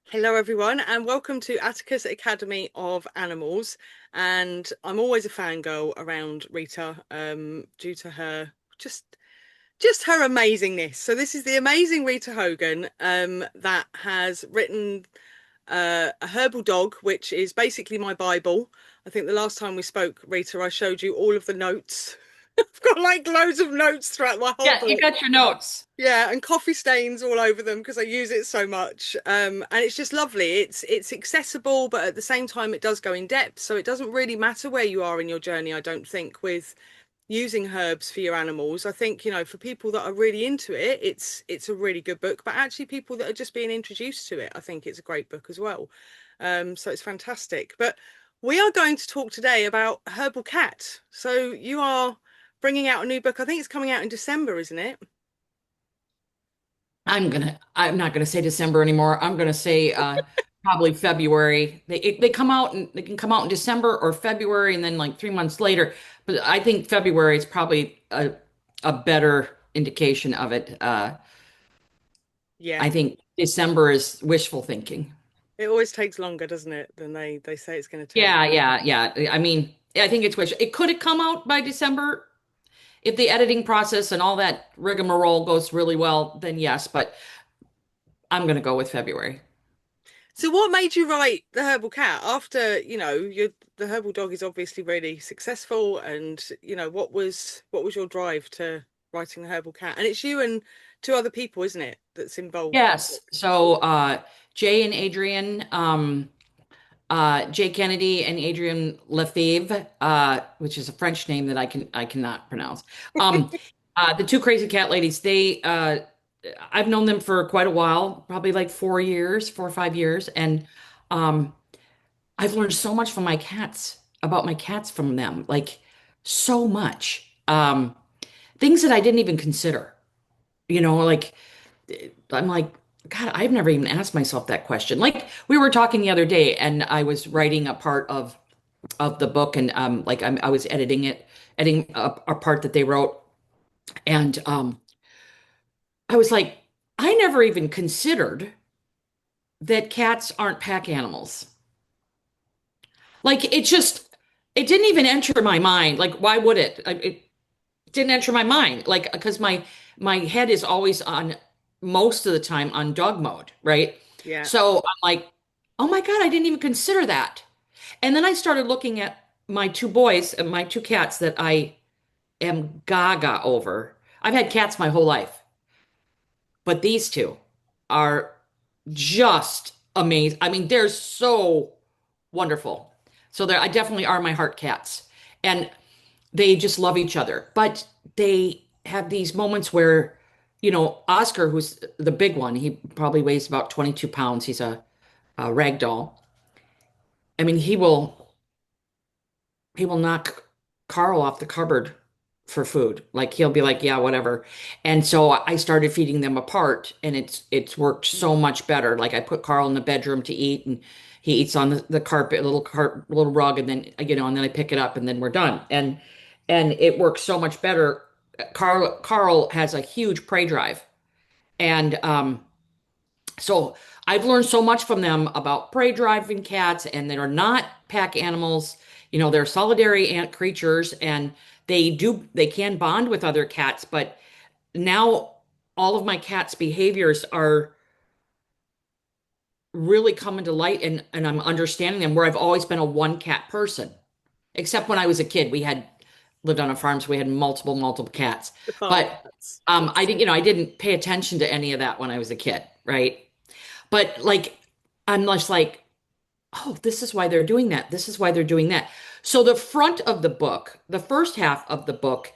Hello, everyone, and welcome to Atticus Academy of Animals. And I'm always a fangirl around Rita, due to her just her amazingness. So this is the amazing Rita Hogan, that has written a herbal dog, which is basically my Bible. I think the last time we spoke, Rita, I showed you all of the notes. I've got like loads of notes throughout my whole Yeah, you book. got your notes. Yeah, and coffee stains all over them because I use it so much. And it's just lovely. It's accessible, but at the same time it does go in depth. So it doesn't really matter where you are in your journey, I don't think, with using herbs for your animals. I think, for people that are really into it, it's a really good book. But actually people that are just being introduced to it, I think it's a great book as well. So it's fantastic. But we are going to talk today about Herbal Cat. So you are bringing out a new book. I think it's coming out in December, isn't it? I'm not gonna say December anymore. I'm gonna say probably February. They come out and they can come out in December or February and then like 3 months later. But I think February is probably a better indication of it. Yeah. I think December is wishful thinking. It always takes longer, doesn't it, than they say it's going to take. Yeah. I mean, I think it's wish. It could have come out by December if the editing process and all that rigmarole goes really well, then yes, but I'm gonna go with February. So what made you write The Herbal Cat after, the Herbal Dog is obviously really successful, and what was your drive to writing The Herbal Cat? And it's you and two other people, isn't it, that's involved in the Yes. book? So Jay and Adrian, Jay Kennedy and Adrian Lefebvre, which is a French name that I cannot pronounce. Um, the two crazy cat ladies, I've known them for quite a while, probably like 4 years, 4 or 5 years, and um, I've learned so much from my cats about my cats from them, like so much. Things that I didn't even consider, like. I'm like, God, I've never even asked myself that question. Like we were talking the other day, and I was writing a part of the book, and I was editing a part that they wrote, and I was like, I never even considered that cats aren't pack animals. Like it didn't even enter my mind. Like why would it? It didn't enter my mind. Like because my head is always on most of the time on dog mode, right? Yeah. So I'm like, oh my God, I didn't even consider that. And then I started looking at my two boys and my two cats that I am gaga over. I've had cats my whole life, but these two are just amazing. I mean, they're so wonderful. So I definitely are my heart cats. And they just love each other. But they have these moments where, Oscar, who's the big one, he probably weighs about 22 pounds. He's a rag doll. I mean, he will knock Carl off the cupboard for food. Like he'll be like, yeah, whatever. And so I started feeding them apart, and it's worked so much better. Like I put Carl in the bedroom to eat, and he eats on the carpet, little rug, and then and then I pick it up, and then we're done. And it works so much better. Carl has a huge prey drive, and so I've learned so much from them about prey driving cats, and they are not pack animals. They're solitary ant creatures, and they can bond with other cats. But now all of my cats' behaviors are really coming to light, and I'm understanding them. Where I've always been a one cat person, except when I was a kid, we had lived on a farm, so we had multiple cats. The farm But cats. I Yes. didn't, I didn't pay attention to any of that when I was a kid, right? But like, I'm just like, oh, this is why they're doing that. This is why they're doing that. So the front of the book, the first half of the book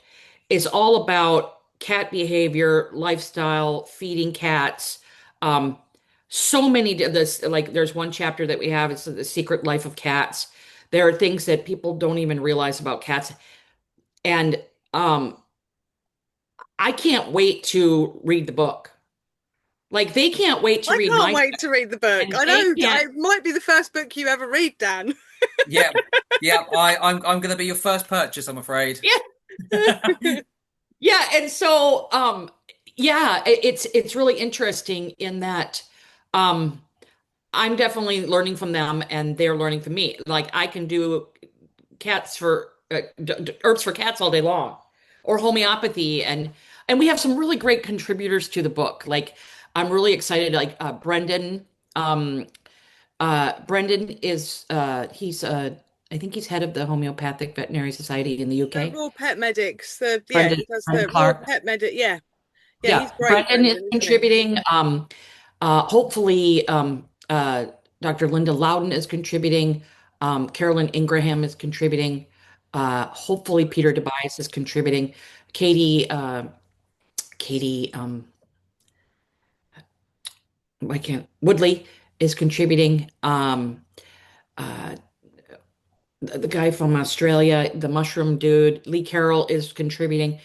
is all about cat behavior, lifestyle, feeding cats. Um, so many this like there's one chapter that we have, it's the secret life of cats. There are things that people don't even realize about cats. And um, I can't wait to read the book. Like they can't wait to I read can't my wait to read the book. and I they know can't. it might be the first book you ever read, Dan. Yeah, yeah. I'm going to be your first purchase, I'm afraid. Yeah, and so yeah, it's really interesting in that um I'm definitely learning from them and they're learning from me. Like I can do cats for herbs for cats all day long, or homeopathy, and we have some really great contributors to the book. Like I'm really excited. Like um, Brendan is he's I think he's head of the Homeopathic Veterinary Society in the The UK. Raw Pet Medics, the yeah, Brendan he does Brendan the Raw Clark. Pet Medic. Yeah, yeah, Yeah, he's great, Brendan is Brendan, isn't he? contributing. Hopefully, Dr. Linda Loudon is contributing. Carolyn Ingraham is contributing. Hopefully, Peter Tobias is contributing. Katie, Katie, I can't. Woodley is contributing. Uh, the guy from Australia, the mushroom dude, Lee Carroll is contributing.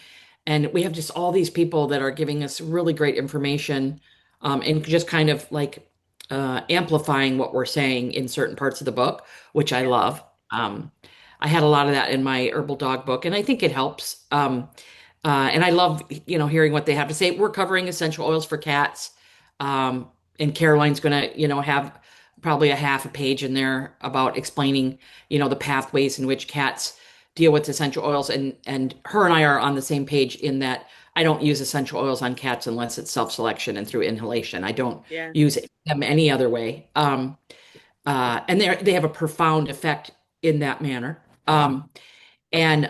And we have just all these people that are giving us really great information and just kind of like amplifying what we're saying in certain parts of the book, which I Yeah, love. I had a lot of that in my herbal dog book, and I think it helps. And I love, hearing what they have to say. We're covering essential oils for cats. Um, and Caroline's going to, have probably a half a page in there about explaining, the pathways in which cats deal with essential oils. And her and I are on the same page in that I don't use essential oils on cats unless it's self-selection and through inhalation. I don't yeah. use them any other way. And they have a profound effect in that manner. And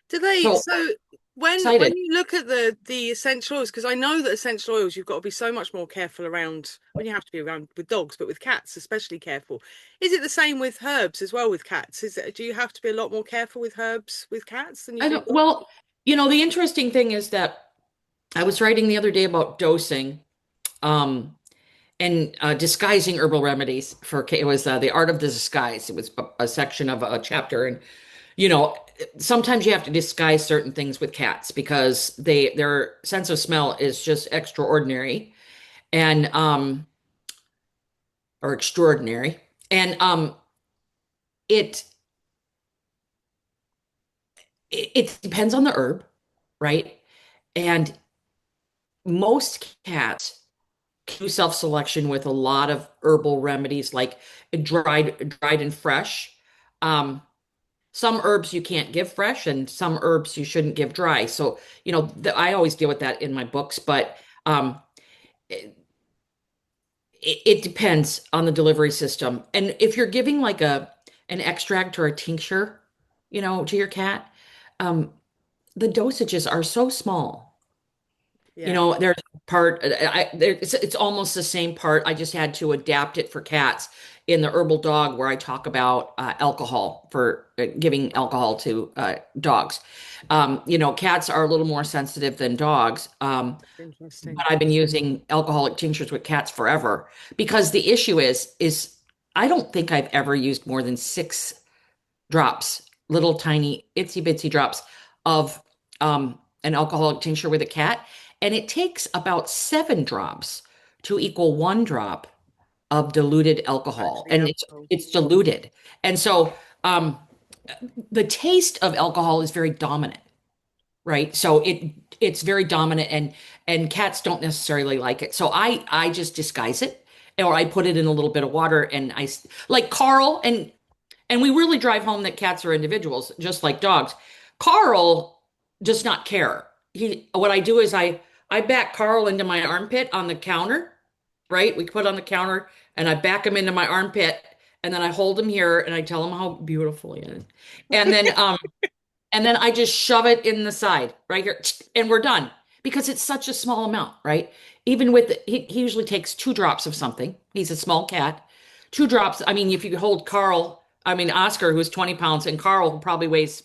Do they? so So when excited. you look at the essential oils, because I know that essential oils, you've got to be so much more careful around when you have to be around with dogs, but with cats, especially careful. Is it the same with herbs as well with cats? Do you have to be a lot more careful with herbs with cats than you I do don't, dogs? well, the interesting thing is that I was writing the other day about dosing, um, and disguising herbal remedies it was the art of the disguise. It was a section of a chapter, and you know, sometimes you have to disguise certain things with cats because their sense of smell is just extraordinary and or extraordinary, and it it depends on the herb, right? And most cats do self-selection with a lot of herbal remedies like dried and fresh. Um, some herbs you can't give fresh and some herbs you shouldn't give dry. So, I always deal with that in my books, but it, it depends on the delivery system. And if you're giving like an extract or a tincture, to your cat, um, the dosages are so small. Yeah, There's part it's almost the same part. I just had to adapt it for cats in the herbal dog where I talk about alcohol for giving alcohol to dogs. Cats are a little more sensitive than dogs. that's interesting. But I've been using alcoholic tinctures with cats forever because the issue is I don't think I've ever used more than 6 drops, little tiny itsy bitsy drops of an alcoholic tincture with a cat. And it takes about 7 drops to equal 1 drop of diluted alcohol. Actually, And it's alcohol. it's diluted. And so um, the taste of alcohol is very dominant, right? So it's very dominant and cats don't necessarily like it. So I just disguise it or I put it in a little bit of water and like Carl and we really drive home that cats are individuals, just like dogs. Carl does not care. What I do is I back Carl into my armpit on the counter, right? We put on the counter and I back him into my armpit and then I hold him here and I tell him how beautiful he is. And then I just shove it in the side right here and we're done because it's such a small amount, right? Even with he usually takes 2 drops of something. He's a small cat. 2 drops. I mean, if you hold Carl, I mean Oscar, who's 20 pounds, and Carl who probably weighs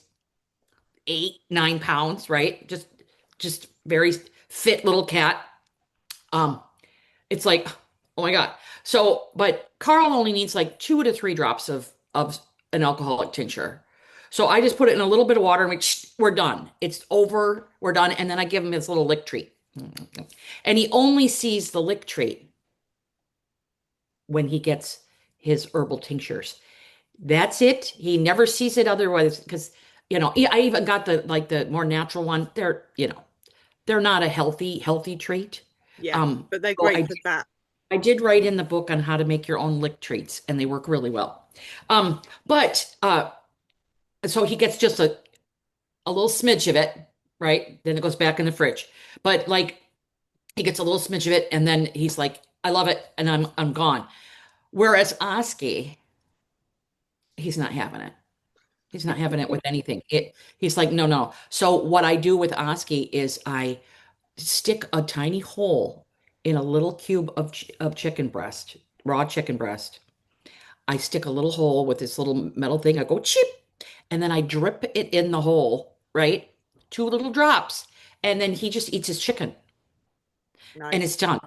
8, 9 pounds, right? Just very fit little cat. Um, it's like, oh my God. So, but Carl only needs like 2 to 3 drops of an alcoholic tincture. So I just put it in a little bit of water and we're done. It's over. We're done. And then I give him his little lick treat. And he only sees the lick treat when he gets his herbal tinctures. That's it. He never sees it otherwise because I even got the more natural one. They're not a healthy treat. Yeah, Um, but they're so great for that. I did write in the book on how to make your own lick treats, and they work really well. But so he gets just a little smidge of it, right? Then it goes back in the fridge. But like he gets a little smidge of it, and then he's like, "I love it," and I'm gone. Whereas Oski, he's not having it. He's not having it with anything. He's like, no, no. So what I do with Oski is I stick a tiny hole in a little cube of chicken breast, raw chicken breast. I stick a little hole with this little metal thing. I go chip, and then I drip it in the hole, right? Two little drops, and then he just eats his chicken, and it's Nice. done.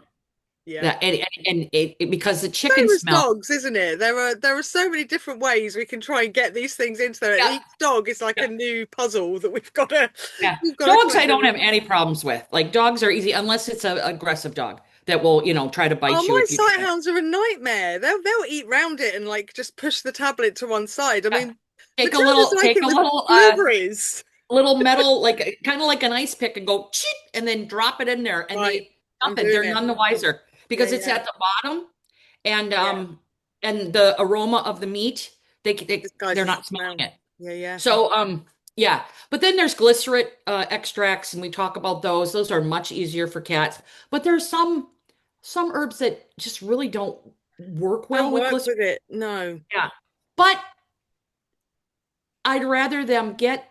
Yeah. Yeah, because the chicken Same as smell. dogs, isn't it? There are so many different ways we can try and get these things into there. Yeah, Each dog is like yeah. a new puzzle that we've got to Yeah. we've got to Dogs, kind I don't of. have any problems with. Like dogs are easy unless it's an aggressive dog that will, try to Oh, bite you my if you sight try. hounds are a nightmare. They'll eat round it and like just push the tablet to one side. I Yeah. mean, Matilda's like Take it a with blueberries. little metal, like kind of like an ice pick and go cheat and then drop it in there and Right, they I'm nothing. doing They're it. none the wiser Yeah, because it's yeah, at the bottom and yeah. the aroma of the meat, they're Disguises the not smelling smell. it. Yeah, yeah. So yeah, but then there's glycerin extracts and we talk about those. Those are much easier for cats. But there's some herbs that just really don't work Don't well with work glycerin. with it. No. Yeah. But I'd rather them get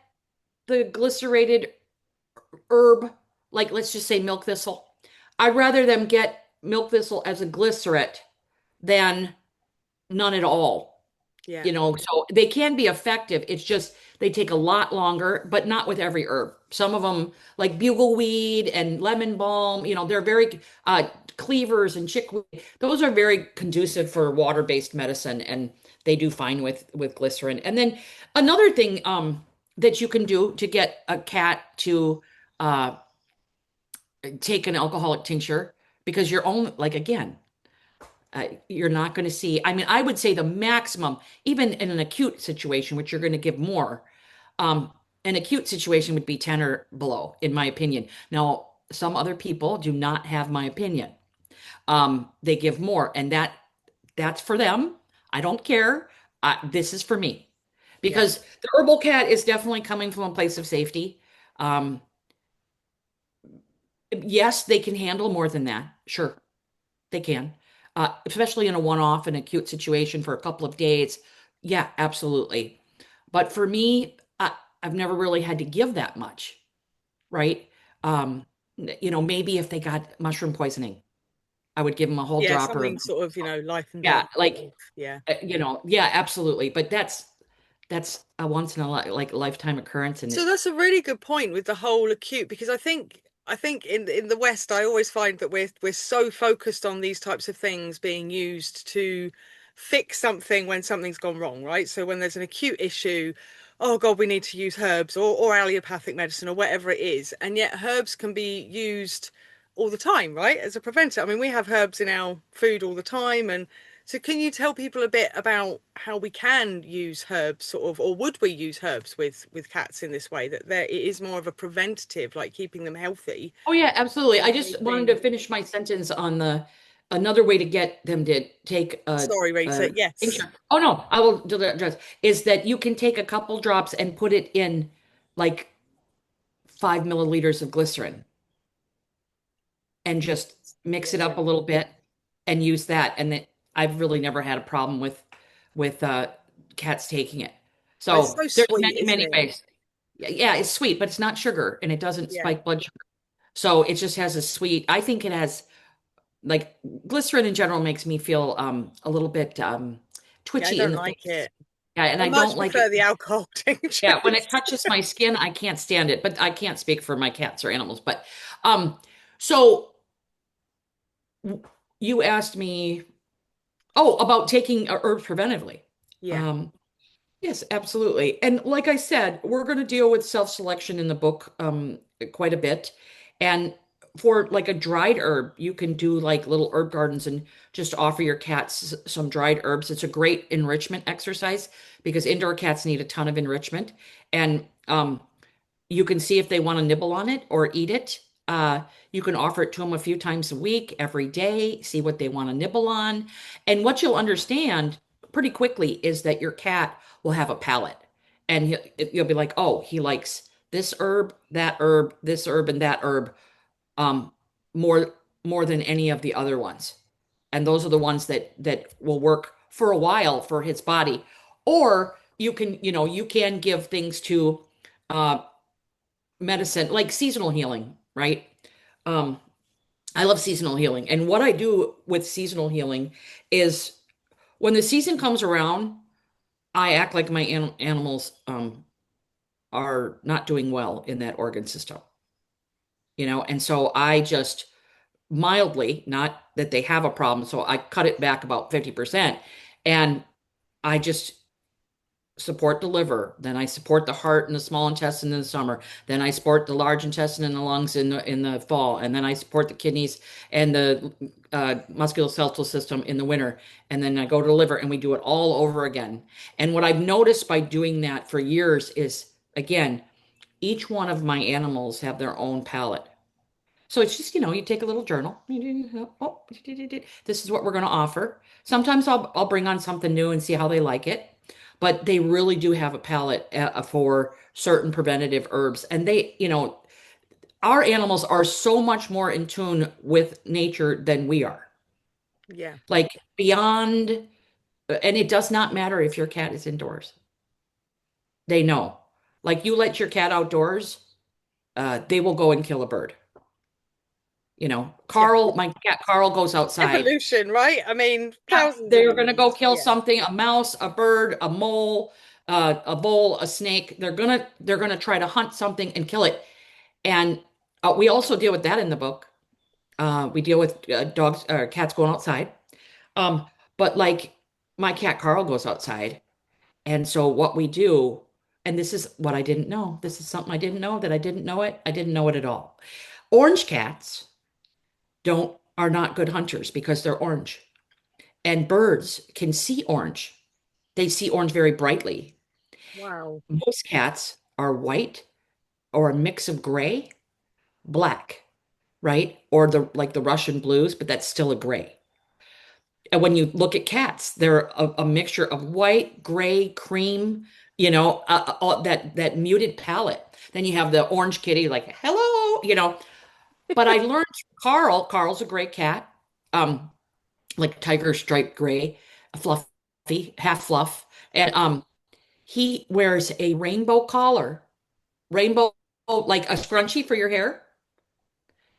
the glycerated herb, like let's just say milk thistle. I'd rather them get milk thistle as a glycerate than none at all. Yeah, So they can be effective. It's just they take a lot longer, but not with every herb. Some of them, like bugleweed and lemon balm, they're very cleavers and chickweed. Those are very conducive for water-based medicine, and they do fine with glycerin. And then another thing that you can do to get a cat to uh, take an alcoholic tincture, because you're only like again you're not going to see. I mean, I would say the maximum, even in an acute situation, which you're going to give more, um, an acute situation would be 10 or below, in my opinion. Now, some other people do not have my opinion. They give more, and that's for them. I don't care. This is for me yeah, because the herbal cat is definitely coming from a place of safety. Um, yes, they can handle more than that. Sure, they can, especially in a one-off and acute situation for a couple of days. Yeah, absolutely. But for me, I've never really had to give that much, right? Um, maybe if they got mushroom poisoning, I would give them a whole yeah. dropper of, Something sort of, life and death yeah, sort like, of. Yeah. yeah, absolutely. But that's a once in a like lifetime occurrence, and So that's a really good point with the whole acute, because I think in the West I always find that we're so focused on these types of things being used to fix something when something's gone wrong, right? So when there's an acute issue, oh God, we need to use herbs or allopathic medicine or whatever it is. And yet herbs can be used all the time, right? As a preventer. I mean, we have herbs in our food all the time. And so can you tell people a bit about how we can use herbs sort of, or would we use herbs with cats in this way, that there it is more of a preventative, like keeping them healthy oh yeah, absolutely. I than just wanted to anything. finish my sentence on the another way to get them to take Sorry, a Rita. Yes. tincture. Oh no, I will do that address is that you can take a couple drops and put it in like 5 milliliters of glycerin and just mix Yeah, it yeah. up a little bit and use that. And I've really never had a problem with cats taking it. But it's So so there's sweet, many, isn't many it? ways. Yeah, it's sweet, but it's not sugar and it doesn't Yeah. spike blood sugar. So it just has a sweet, I think it has like glycerin in general makes me feel a little bit Yeah, I twitchy in don't the like face. it. Yeah, and I I don't much like it. prefer the alcohol Yeah, when it tinctures. touches my skin, I can't stand it. But I can't speak for my cats or animals. But so you asked me, oh, about taking herbs preventively. Yeah. Um, yes, absolutely. And like I said, we're going to deal with self-selection in the book quite a bit. And for like a dried herb, you can do like little herb gardens and just offer your cats some dried herbs. It's a great enrichment exercise because indoor cats need a ton of enrichment. And you can see if they want to nibble on it or eat it. You can offer it to them a few times a week, every day, see what they want to nibble on. And what you'll understand pretty quickly is that your cat will have a palate. And you'll be like, oh, he likes this herb, and that herb um, more more than any of the other ones. And those are the ones that will work for a while for his body. Or you can give things to uh, medicine, like seasonal healing, right? Um, I love seasonal healing. And what I do with seasonal healing is when the season comes around, I act like my animals are not doing well in that organ system, and so I just mildly, not that they have a problem, so I cut it back about 50%, and I just support the liver, then I support the heart and the small intestine in the summer, then I support the large intestine and the lungs in the fall, and then I support the kidneys and the musculoskeletal system in the winter, and then I go to the liver, and we do it all over again. And what I've noticed by doing that for years is, again, each one of my animals have their own palate. So it's just, you take a little journal. Oh, this is what we're going to offer. Sometimes I'll bring on something new and see how they like it. But they really do have a palate for certain preventative herbs. And our animals are so much more in tune with nature than we are. Yeah. Like beyond, and it does not matter if your cat is indoors. They know. Like you let your cat outdoors, they will go and kill a bird. Yeah. My cat Carl goes outside. Evolution, right? I mean, Yeah, thousands of they're gonna go years. kill Yeah. something, a mouse, a bird, a mole, a bull, a snake. They're gonna try to hunt something and kill it. And we also deal with that in the book. We deal with dogs, cats going outside. Um, but like my cat Carl goes outside, and so what we do, and this is what I didn't know. This is something I didn't know that I didn't know it. I didn't know it at all. Orange cats don't are not good hunters because they're orange. And birds can see orange. They see orange very brightly. Wow. Most cats are white or a mix of gray, black, right? Or the Russian blues, but that's still a gray. And when you look at cats, they're a mixture of white, gray, cream, that muted palette. Then you have the orange kitty, like, hello. But I learned Carl's a gray cat. Um, like tiger striped gray, fluffy, half fluff. And he wears a rainbow collar, rainbow like a scrunchie for your hair.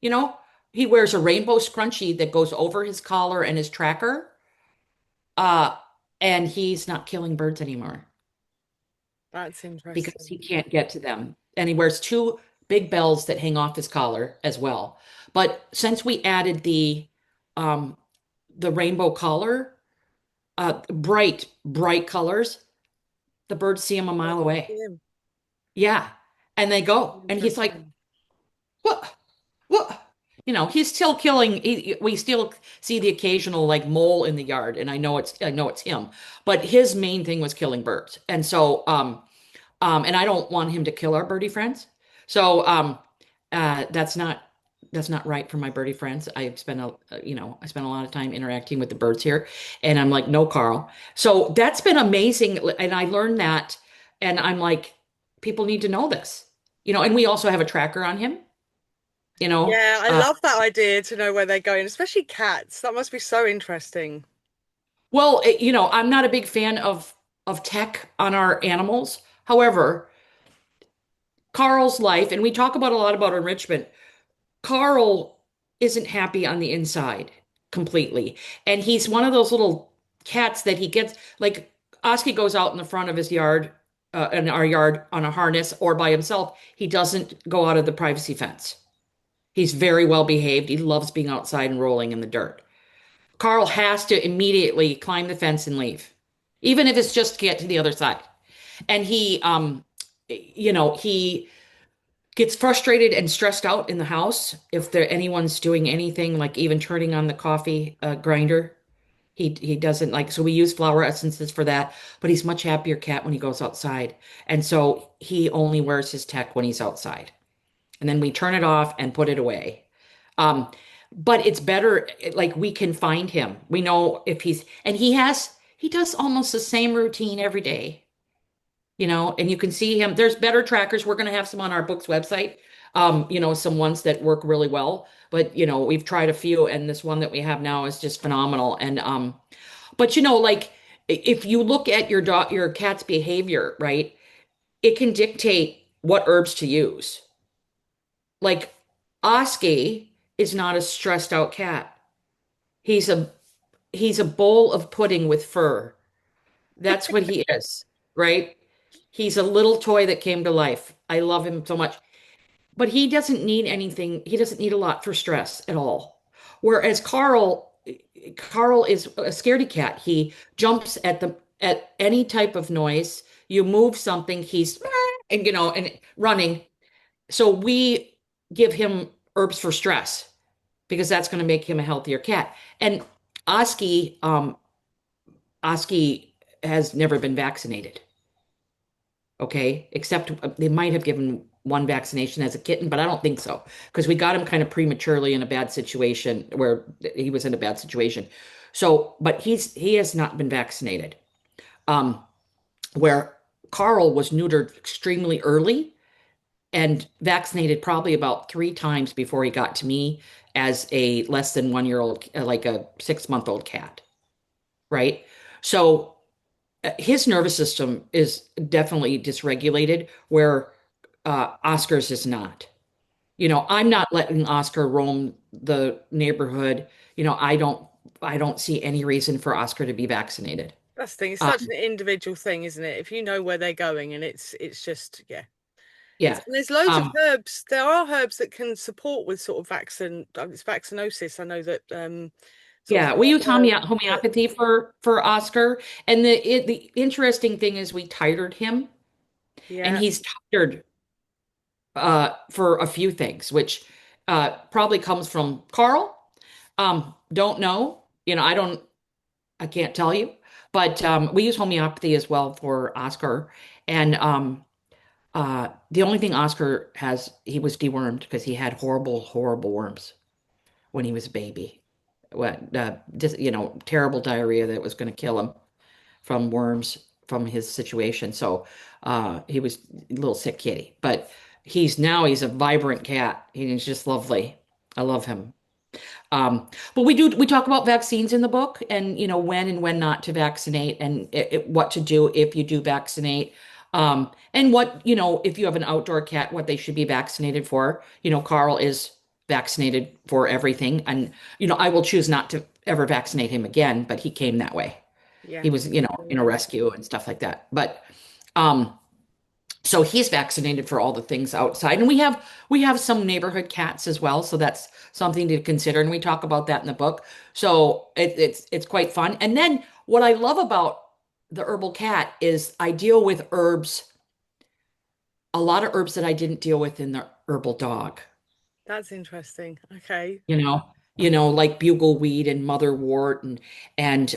You know, he wears a rainbow scrunchie that goes over his collar and his tracker. Uh, and he's not killing birds anymore That's because interesting. he can't get to them. And he wears two big bells that hang off his collar as well. But since we added um the rainbow collar, bright colors, the birds see him a Yeah, mile they away. see him. Yeah. And they go. And he's like, Interesting. what? What? He's still killing. We still see the occasional like mole in the yard, and I know it's him. But his main thing was killing birds. And so, and I don't want him to kill our birdie friends. So, that's not right for my birdie friends. I spent a lot of time interacting with the birds here, and I'm like, no, Carl. So that's been amazing, and I learned that, and I'm like, people need to know this, and we also have a tracker on him, you know. Yeah, I Uh, love that idea to know where they're going, especially cats. That must be so interesting. well, I'm not a big fan of tech on our animals. However, Carl's life, and we talk about a lot about enrichment. Carl isn't happy on the inside completely. And he's one of those little cats that he gets, like Oski goes out in the front of his yard, in our yard on a harness or by himself. He doesn't go out of the privacy fence. He's very well behaved. He loves being outside and rolling in the dirt. Carl has to immediately climb the fence and leave, even if it's just to get to the other side. And he gets frustrated and stressed out in the house if anyone's doing anything like even turning on the coffee grinder. He doesn't like, so we use flower essences for that, but he's much happier cat when he goes outside. And so he only wears his tech when he's outside. and then we turn it off and put it away. Um, but it's better, like we can find him. We know if and he does almost the same routine every day, and you can see him. There's better trackers. We're going to have some on our book's website, some ones that work really well. But, we've tried a few, and this one that we have now is just phenomenal. But, like if you look at your cat's behavior, right, it can dictate what herbs to use. Like Oski is not a stressed out cat. He's a he's a bowl of pudding with fur. That's what he is, right? He's a little toy that came to life. I love him so much. But he doesn't need anything. He doesn't need a lot for stress at all. Whereas Carl is a scaredy cat. He jumps at any type of noise. You move something, he's and running. So we give him herbs for stress because that's going to make him a healthier cat. And Oski, Oski has never been vaccinated. Okay, except they might have given one vaccination as a kitten, but I don't think so because we got him kind of prematurely in a bad situation where he was in a bad situation. So, but he has not been vaccinated. Um, where Carl was neutered extremely early and vaccinated probably about 3 times before he got to me as a less than 1 year old, like a 6 month old cat, right? So his nervous system is definitely dysregulated, where Oscar's is not. I'm not letting Oscar roam the neighborhood. I don't see any reason for Oscar to be vaccinated. That's the thing. It's Um, such an individual thing, isn't it? If you know where they're going, and it's just yeah. yeah. And there's loads of Um, herbs. There are herbs that can support with sort of it's vaccinosis. I know that sort of yeah, we use that homeopathy for Oscar, and the interesting thing is we titered him, and yeah, he's titered for a few things, which probably comes from Carl. Don't know. I can't tell you. But we use homeopathy as well for Oscar. And the only thing Oscar has, he was dewormed because he had horrible, horrible worms when he was a baby. What, just, terrible diarrhea that was going to kill him from worms from his situation. So he was a little sick kitty. But he's a vibrant cat. He's just lovely. I love him. But we talk about vaccines in the book, and when and when not to vaccinate, and what to do if you do vaccinate, and what if you have an outdoor cat, what they should be vaccinated for. Carl is vaccinated for everything, and I will choose not to ever vaccinate him again, but he came that way. yeah. He was in a rescue and stuff like that. But um so he's vaccinated for all the things outside. And we have some neighborhood cats as well, so that's something to consider. And we talk about that in the book. So it's quite fun. And then what I love about the herbal cat is I deal with herbs, a lot of herbs that I didn't deal with in the herbal dog. That's interesting. Okay. Like bugleweed and motherwort and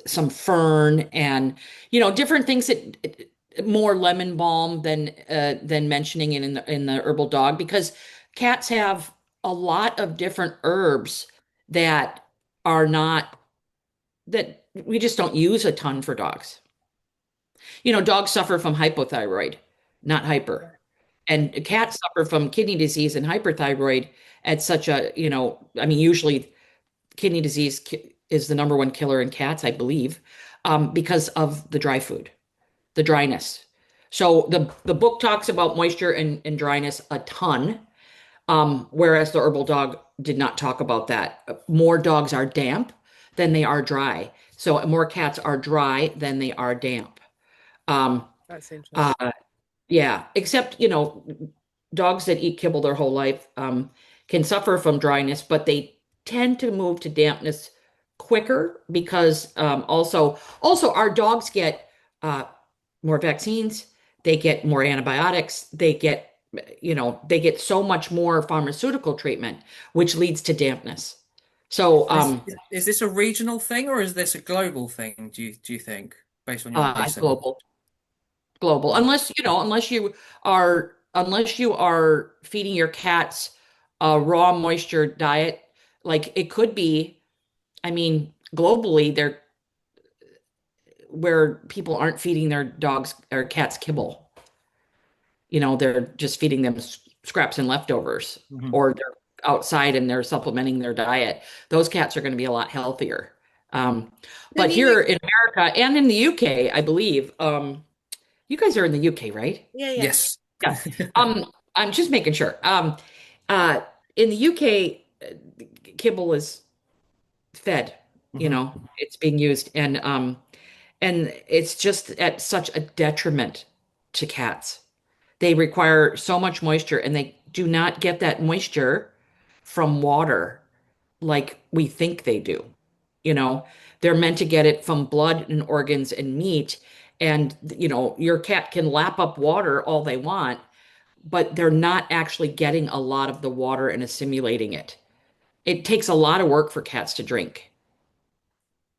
some fern and different things that more lemon balm than mentioning it in the herbal dog because cats have a lot of different herbs that are not that we just don't use a ton for dogs. Dogs suffer from hypothyroid, not hyper. And cats suffer from kidney disease and hyperthyroid at such I mean, usually kidney disease is the number one killer in cats, I believe, because of the dry food, the dryness. So the book talks about moisture and dryness a ton, whereas the herbal dog did not talk about that. More dogs are damp than they are dry. So more cats are dry than they are damp. Um, That's interesting. uh, yeah, except, dogs that eat kibble their whole life can suffer from dryness, but they tend to move to dampness quicker because also our dogs get uh, more vaccines, they get more antibiotics, they get so much more pharmaceutical treatment, which leads to dampness. So Is, is this a regional thing or is this a global thing, do you think, based on your research? global, Right. unless you are. unless you are feeding your cats a raw moisture diet, like it could be, I mean, globally, there where people aren't feeding their dogs or cats kibble. They're just feeding them scraps and leftovers, Mhm. or they're outside and they're supplementing their diet. Those cats are going to be a lot healthier. Um, Can but you? here in America and in the UK, I believe, you guys are in the UK, right? Yeah, yeah. Yes. Yeah. I'm just making sure. Uh, in the UK, kibble is fed, Mhm. it's being used, and it's just at such a detriment to cats. They require so much moisture and they do not get that moisture from water like we think they do. You know, they're meant to get it from blood and organs and meat. And, your cat can lap up water all they want, but they're not actually getting a lot of the water and assimilating it. It takes a lot of work for cats to drink.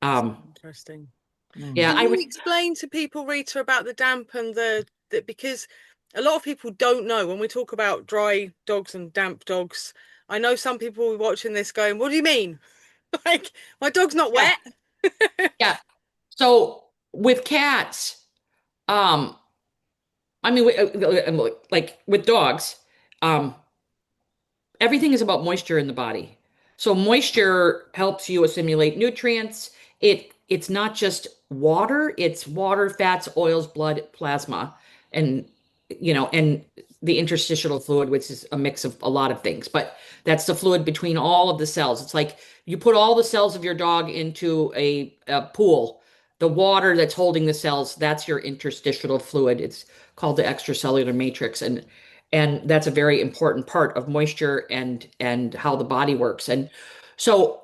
That's Um, interesting. yeah, Mm. Can I you would, explain to people, Rita, about the damp and the because a lot of people don't know when we talk about dry dogs and damp dogs. I know some people are watching this going, "What do you mean? Like my dog's not yeah, wet?" yeah. So with cats, um, I mean, like with dogs, um, everything is about moisture in the body. So moisture helps you assimilate nutrients. It's not just water, it's water, fats, oils, blood, plasma, and and the interstitial fluid, which is a mix of a lot of things. But that's the fluid between all of the cells. It's like you put all the cells of your dog into a pool. The water that's holding the cells, that's your interstitial fluid. It's called the extracellular matrix. And that's a very important part of moisture and how the body works. And so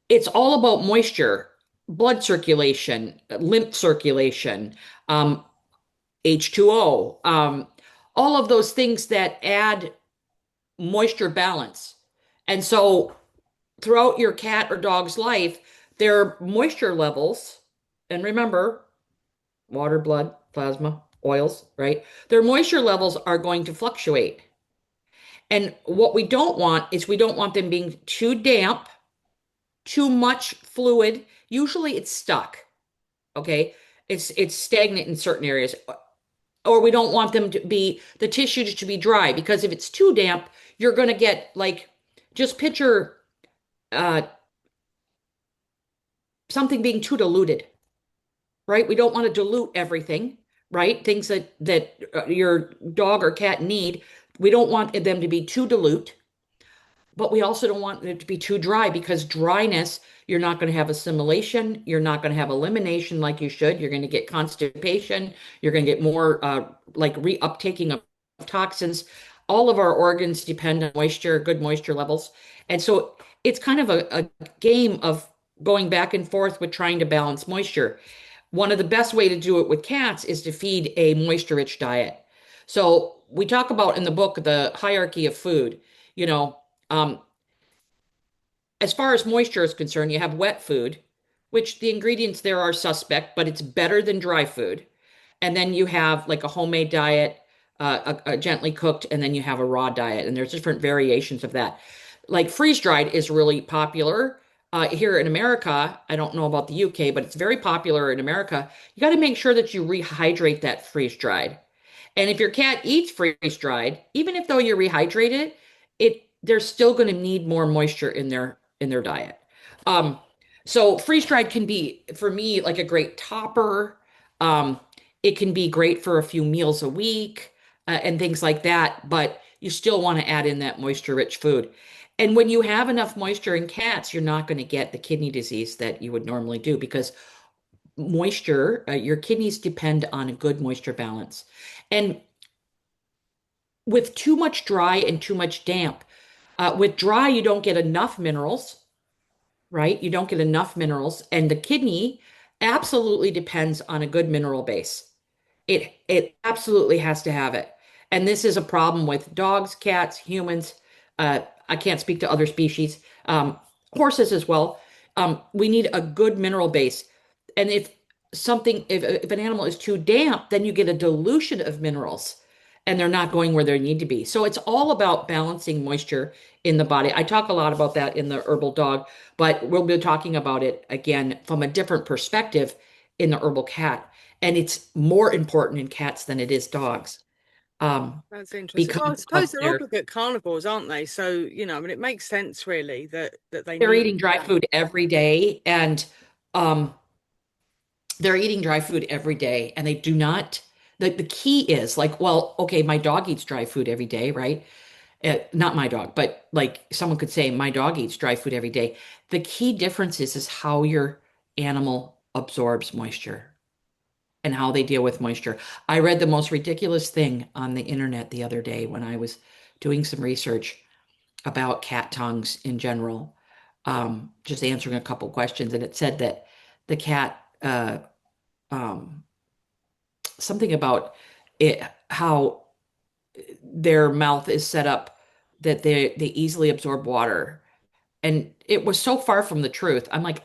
it's all about moisture, blood circulation, lymph circulation, um, H2O, all of those things that add moisture balance. And so throughout your cat or dog's life, their moisture levels, and remember, water, blood, plasma, oils, right? Their moisture levels are going to fluctuate. And what we don't want is we don't want them being too damp, too much fluid. Usually it's stuck, okay? It's stagnant in certain areas. Or we don't want them to be the tissues to be dry because if it's too damp, you're going to get like just picture uh something being too diluted, right? We don't want to dilute everything, right? Things that your dog or cat need. We don't want them to be too dilute. But we also don't want it to be too dry because dryness, you're not going to have assimilation. You're not going to have elimination like you should. You're going to get constipation. You're going to get more like reuptaking of toxins. All of our organs depend on moisture, good moisture levels. And so it's kind of a game of going back and forth with trying to balance moisture. One of the best way to do it with cats is to feed a moisture-rich diet. So we talk about in the book the hierarchy of food. You know, um, as far as moisture is concerned, you have wet food, which the ingredients there are suspect, but it's better than dry food. And then you have like a homemade diet, a gently cooked, and then you have a raw diet. And there's different variations of that. Like freeze dried is really popular here in America. I don't know about the UK, but it's very popular in America. You got to make sure that you rehydrate that freeze dried. And if your cat eats freeze dried, even if though you rehydrate it, they're still going to need more moisture in their diet. Um, so freeze dried can be for me like a great topper. Um, it can be great for a few meals a week and things like that, but you still want to add in that moisture rich food. And when you have enough moisture in cats, you're not going to get the kidney disease that you would normally do because moisture, your kidneys depend on a good moisture balance. And with too much dry and too much damp, with dry, you don't get enough minerals, right? You don't get enough minerals, and the kidney absolutely depends on a good mineral base. It absolutely has to have it. And this is a problem with dogs, cats, humans. I can't speak to other species, horses as well. We need a good mineral base. And if an animal is too damp, then you get a dilution of minerals. and they're not going where they need to be. So it's all about balancing moisture in the body. I talk a lot about that in the herbal dog, but we'll be talking about it again from a different perspective in the herbal cat. And it's more important in cats than it is dogs, um, That's interesting. Well, I because suppose of they're their obligate carnivores, aren't they? So, I mean, it makes sense really that they they're need eating dry that. food every day, and um, they're eating dry food every day, and they do not. The key is like, well, okay, my dog eats dry food every day, right? Not my dog, but like someone could say, my dog eats dry food every day. The key difference is how your animal absorbs moisture and how they deal with moisture. I read the most ridiculous thing on the internet the other day when I was doing some research about cat tongues in general, just answering a couple questions, and it said that the cat, um, something about it, how their mouth is set up that they easily absorb water, and it was so far from the truth. I'm like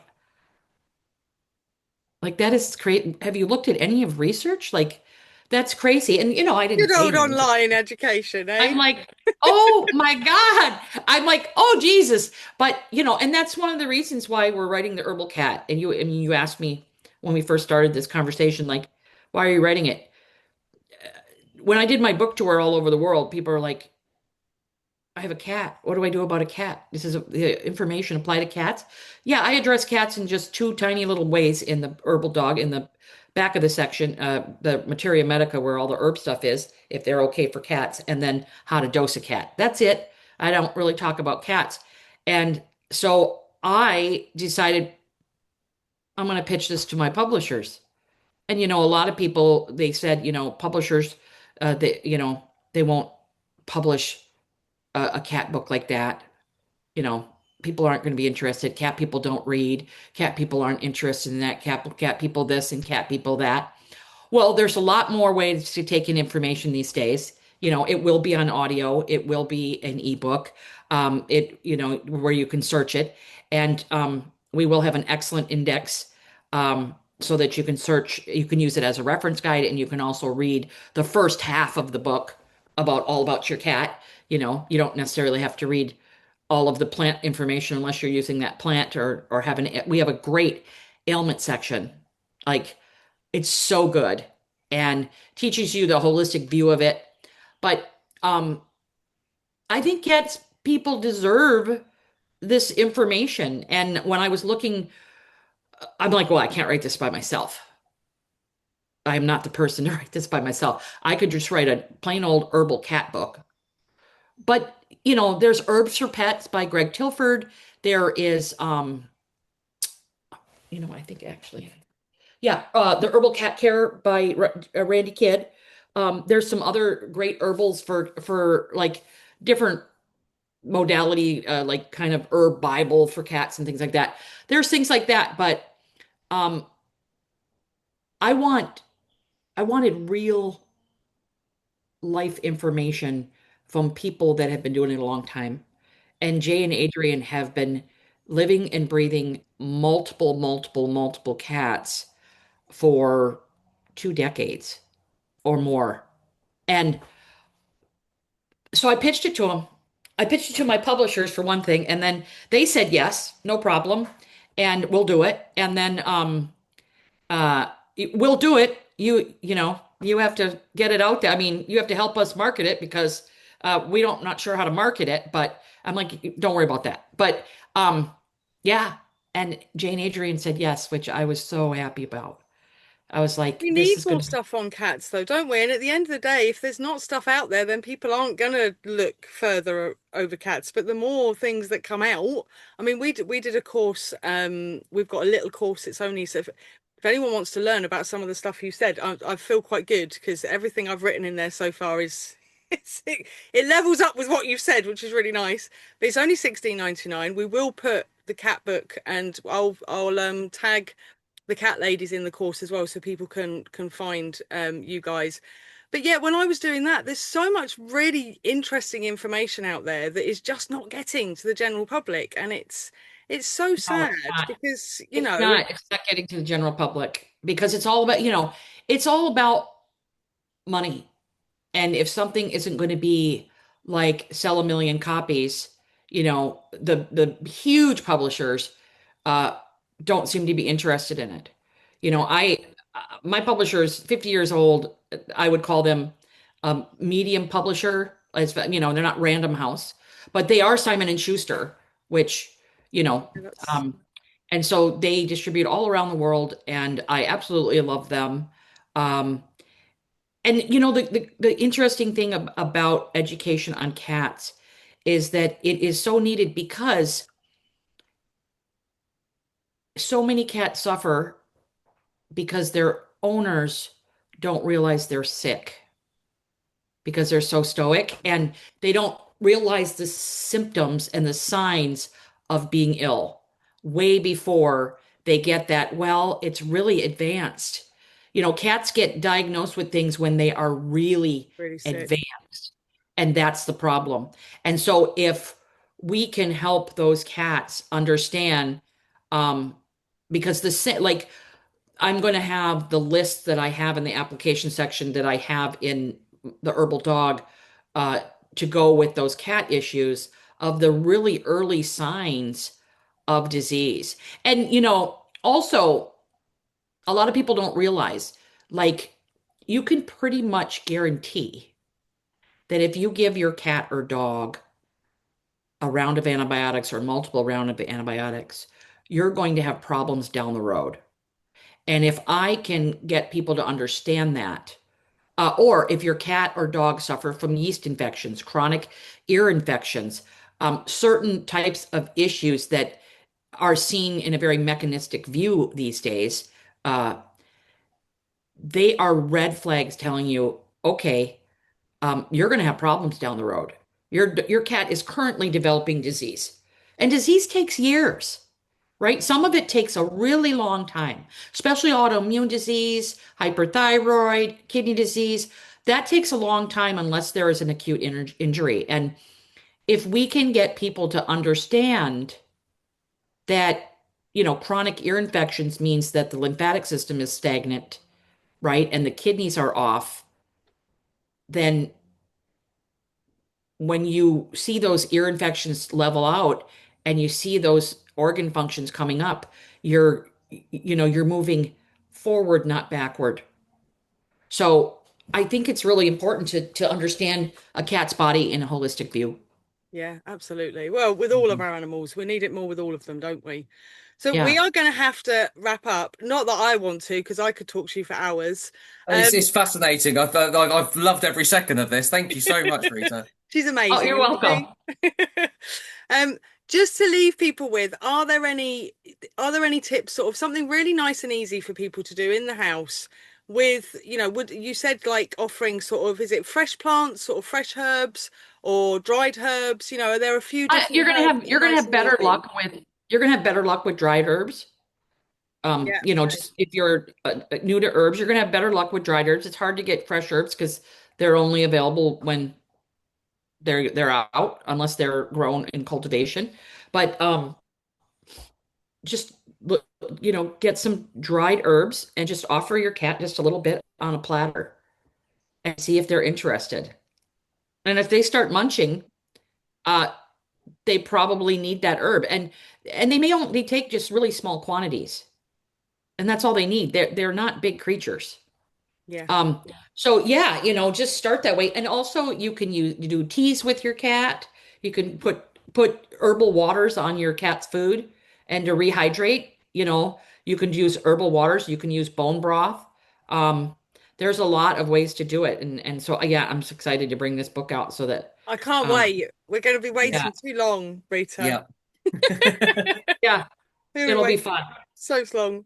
that is crazy. Have you looked at any of research? Like that's crazy. And I didn't Good pay old them. online education, eh? I'm like, oh my God. I'm like, oh Jesus. But and that's one of the reasons why we're writing the Herbal Cat. And you asked me when we first started this conversation, like, why are you writing it? When I did my book tour all over the world, people are like, I have a cat. What do I do about a cat? This is the information apply to cats. Yeah, I address cats in just two tiny little ways in the herbal dog in the back of the section, the materia medica where all the herb stuff is, if they're okay for cats, and then how to dose a cat. That's it. I don't really talk about cats. And so I decided I'm going to pitch this to my publishers. And a lot of people they said, publishers, they won't publish a cat book like that. you know, People aren't going to be interested. Cat people don't read. Cat people aren't interested in that. Cat people this and cat people that. Well, there's a lot more ways to take in information these days. It will be on audio. It will be an ebook. Where you can search it, and we will have an excellent index, so that you can search. You can use it as a reference guide, and you can also read the first half of the book all about your cat. You don't necessarily have to read all of the plant information unless you're using that plant or having. We have a great ailment section. Like it's so good and teaches you the holistic view of it. But um, I think cats people deserve this information. And when I was looking, I'm like, well, I can't write this by myself. I am not the person to write this by myself. I could just write a plain old herbal cat book. But there's Herbs for Pets by Greg Tilford. There is I think actually yeah, the Herbal Cat Care by Randy Kidd. There's some other great herbals for like different modality, like kind of herb Bible for cats and things like that. There's things like that, but um, I want I wanted real life information from people that have been doing it a long time. And Jay and Adrian have been living and breathing multiple, multiple, multiple cats for 2 decades or more. And so I pitched it to them. I pitched it to my publishers for one thing, and then they said yes, no problem, and we'll do it. And then we'll do it. You have to get it out there. I mean, you have to help us market it because we don't not sure how to market it. But I'm like, don't worry about that. But yeah. And Jane Adrian said yes, which I was so happy about. I was like, We this need is more gonna be. stuff on cats, though, don't we? And at the end of the day, if there's not stuff out there, then people aren't going to look further over cats. But the more things that come out, I mean, we did a course. We've got a little course. It's only so if anyone wants to learn about some of the stuff you said, I feel quite good because everything I've written in there so far is it levels up with what you've said, which is really nice. But it's only 16.99. We will put the cat book, and I'll tag the cat ladies in the course as well, so people can find you guys. But yeah, when I was doing that, there's so much really interesting information out there that is just not getting to the general public, and it's so No, sad it's not. because It's not. It's not getting to the general public because it's all about money. And if something isn't going to be like sell a million copies, the huge publishers uh, don't seem to be interested in it. Yeah, My publisher is 50 years old. I would call them a medium publisher. As they're not Random House, but they are Simon and Schuster, which, you know, that's um, and so they distribute all around the world, and I absolutely love them. Um, and the interesting thing about education on cats is that it is so needed because so many cats suffer because their owners don't realize they're sick because they're so stoic and they don't realize the symptoms and the signs of being ill way before they get that. Well, it's really advanced. Cats get diagnosed with things when they are really really sick. advanced, and that's the problem. And so if we can help those cats understand, um, because like I'm going to have the list that I have in the application section that I have in the Herbal Dog uh, to go with those cat issues of the really early signs of disease. And, also, a lot of people don't realize, like, you can pretty much guarantee that if you give your cat or dog a round of antibiotics or multiple round of antibiotics, you're going to have problems down the road. And if I can get people to understand that, or if your cat or dog suffer from yeast infections, chronic ear infections, certain types of issues that are seen in a very mechanistic view these days, uh, they are red flags telling you, okay, you're going to have problems down the road. Your cat is currently developing disease, and disease takes years, right? Some of it takes a really long time, especially autoimmune disease, hyperthyroid, kidney disease. That takes a long time unless there is an acute injury. And if we can get people to understand that, chronic ear infections means that the lymphatic system is stagnant, right? And the kidneys are off, then when you see those ear infections level out and you see those organ functions coming up, you're moving forward, not backward. So I think it's really important to understand a cat's body in a holistic view. Yeah, absolutely. Well, with all of Mhm. our animals, we need it more with all of them, don't we? So we Yeah. are going to have to wrap up. Not that I want to, because I could talk to you for hours. It's, Um, it's fascinating. I've loved every second of this. Thank you so much, Rita. she's Oh, amazing, you're isn't welcome. she? Um, just to leave people with, are there any tips, sort of something really nice and easy for people to do in the house with, would you said like offering sort of, is it fresh plants, sort of fresh herbs or dried herbs? Are there a few different You're gonna herbs have that are you're gonna nice have and better easy? luck with you're gonna have better luck with dried herbs. Yeah, Just if you're new to herbs, you're gonna have better luck with dried herbs. It's hard to get fresh herbs because they're only available when they're out, unless they're grown in cultivation. But just get some dried herbs and just offer your cat just a little bit on a platter and see if they're interested. And if they start munching, uh, they probably need that herb, and they may only take just really small quantities, and that's all they need. They're not big creatures. yeah. Um, so yeah, just start that way. And also you do teas with your cat. You can put herbal waters on your cat's food and to rehydrate, you can use herbal waters, you can use bone broth. Um, there's a lot of ways to do it. And so yeah, I'm so excited to bring this book out so that I can't um wait. We're going to be yeah, waiting too long, Rita. Yeah. yeah, We're going to be it'll be waiting fun. so long.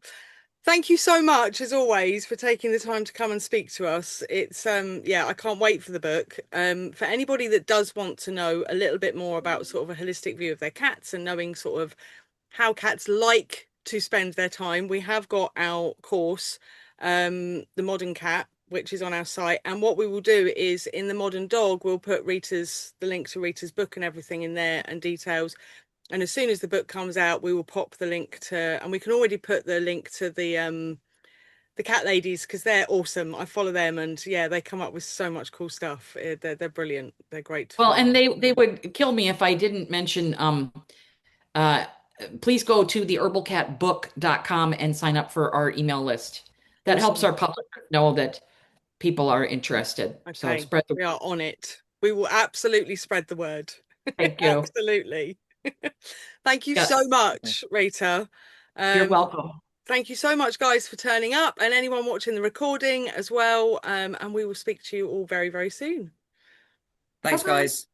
Thank you so much, as always, for taking the time to come and speak to us. It's yeah, I can't wait for the book. For anybody that does want to know a little bit more about sort of a holistic view of their cats and knowing sort of how cats like to spend their time, we have got our course, The Modern Cat, which is on our site. And what we will do is in The Modern Dog, we'll put the link to Rita's book and everything in there and details. And as soon as the book comes out, we will pop the link to, and we can already put the link to the cat ladies, because they're awesome. I follow them, and yeah, they come up with so much cool stuff. They're brilliant. They're great to Well, follow. and they would kill me if I didn't mention uh please go to the herbalcatbook.com and sign up for our email list. That helps Awesome. our publishers know that people are interested. So Okay, spread the we are word. on it. We will absolutely spread the word. Thank you. Absolutely. Thank you Yeah, so much, Rita. you're Um, welcome. thank you so much, guys, for turning up, and anyone watching the recording as well. And we will speak to you all very, very soon. Thanks, Bye-bye. guys.